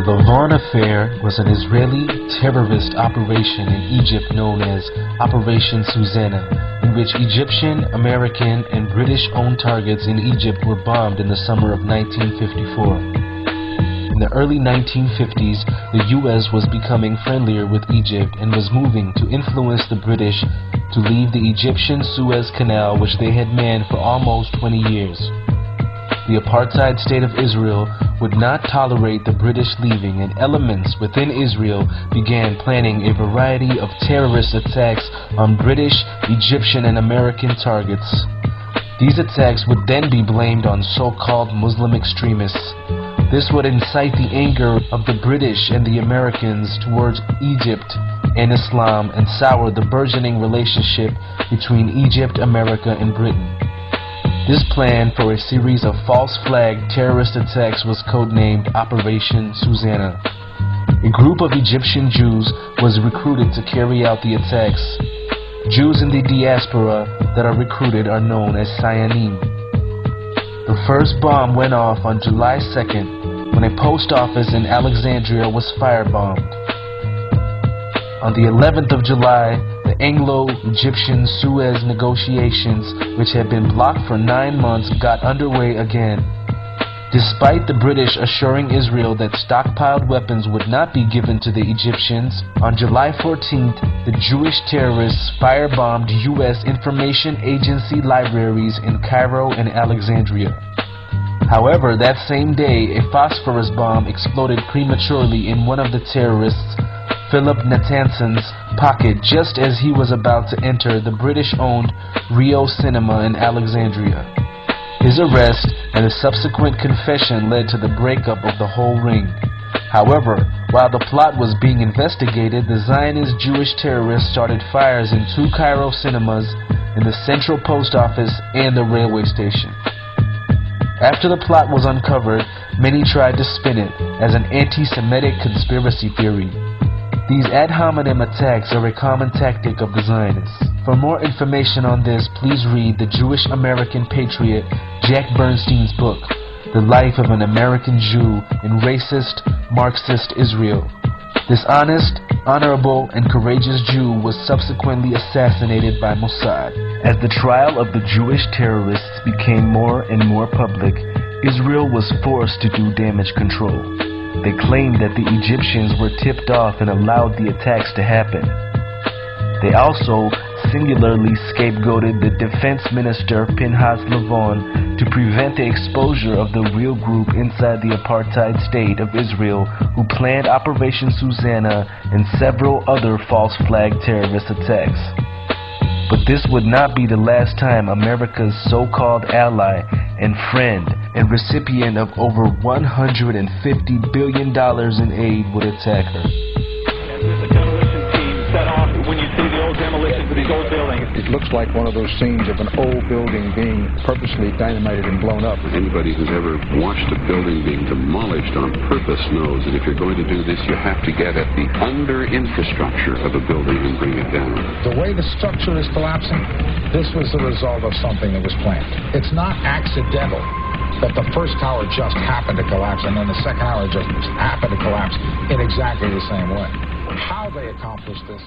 The Lavon affair was an Israeli terrorist operation in Egypt known as Operation Susanna, in which Egyptian, American, and British-owned targets in Egypt were bombed in the summer of 1954. In the early 1950s, the U.S. was becoming friendlier with Egypt and was moving to influence the British to leave the Egyptian Suez Canal, which they had manned for almost 20 years. The apartheid state of Israel would not tolerate the British leaving, and elements within Israel began planning a variety of terrorist attacks on British, Egyptian, and American targets. These attacks would then be blamed on so-called Muslim extremists. This would incite the anger of the British and the Americans towards Egypt and Islam and sour the burgeoning relationship between Egypt, America, and Britain. This plan for a series of false flag terrorist attacks was codenamed Operation Susanna. A group of Egyptian Jews was recruited to carry out the attacks. Jews in the diaspora that are recruited are known as Sayanim. The first bomb went off on July 2nd when a post office in Alexandria was firebombed. On the 11th of July, the Anglo-Egyptian Suez negotiations, which had been blocked for 9 months, got underway again. Despite the British assuring Israel that stockpiled weapons would not be given to the Egyptians, on July 14th, the Jewish terrorists firebombed U.S. information agency libraries in Cairo and Alexandria. However, that same day, a phosphorus bomb exploded prematurely in one of the terrorists, Philip Natansen's, pocket just as he was about to enter the British-owned Rio Cinema in Alexandria. His arrest and a subsequent confession led to the breakup of the whole ring. However, while the plot was being investigated, the Zionist Jewish terrorists started fires in 2 Cairo cinemas, in the Central Post Office, and the railway station. After the plot was uncovered, many tried to spin it as an anti-Semitic conspiracy theory. These ad hominem attacks are a common tactic of the Zionists. For more information on this, please read the Jewish-American patriot Jack Bernstein's book, The Life of an American Jew in Racist, Marxist Israel. This honest, honorable, and courageous Jew was subsequently assassinated by Mossad. As the trial of the Jewish terrorists became more and more public, Israel was forced to do damage control. They claimed that the Egyptians were tipped off and allowed the attacks to happen. They also singularly scapegoated the defense minister Pinhas Lavon to prevent the exposure of the real group inside the apartheid state of Israel who planned Operation Susanna and several other false flag terrorist attacks. But this would not be the last time America's so-called ally and friend and recipient of over $150 billion in aid would attack her. The demolition team set off when you see the old demolitions of these old buildings. It looks like one of those scenes of an old building being purposely dynamited and blown up. Anybody who's ever watched a building being demolished on purpose knows that if you're going to do this, you have to get at the under-infrastructure of a building and bring it down. The way the structure is collapsing, this was the result of something that was planned. It's not accidental that the first tower just happened to collapse and then the second tower just happened to collapse in exactly the same way. How they accomplished this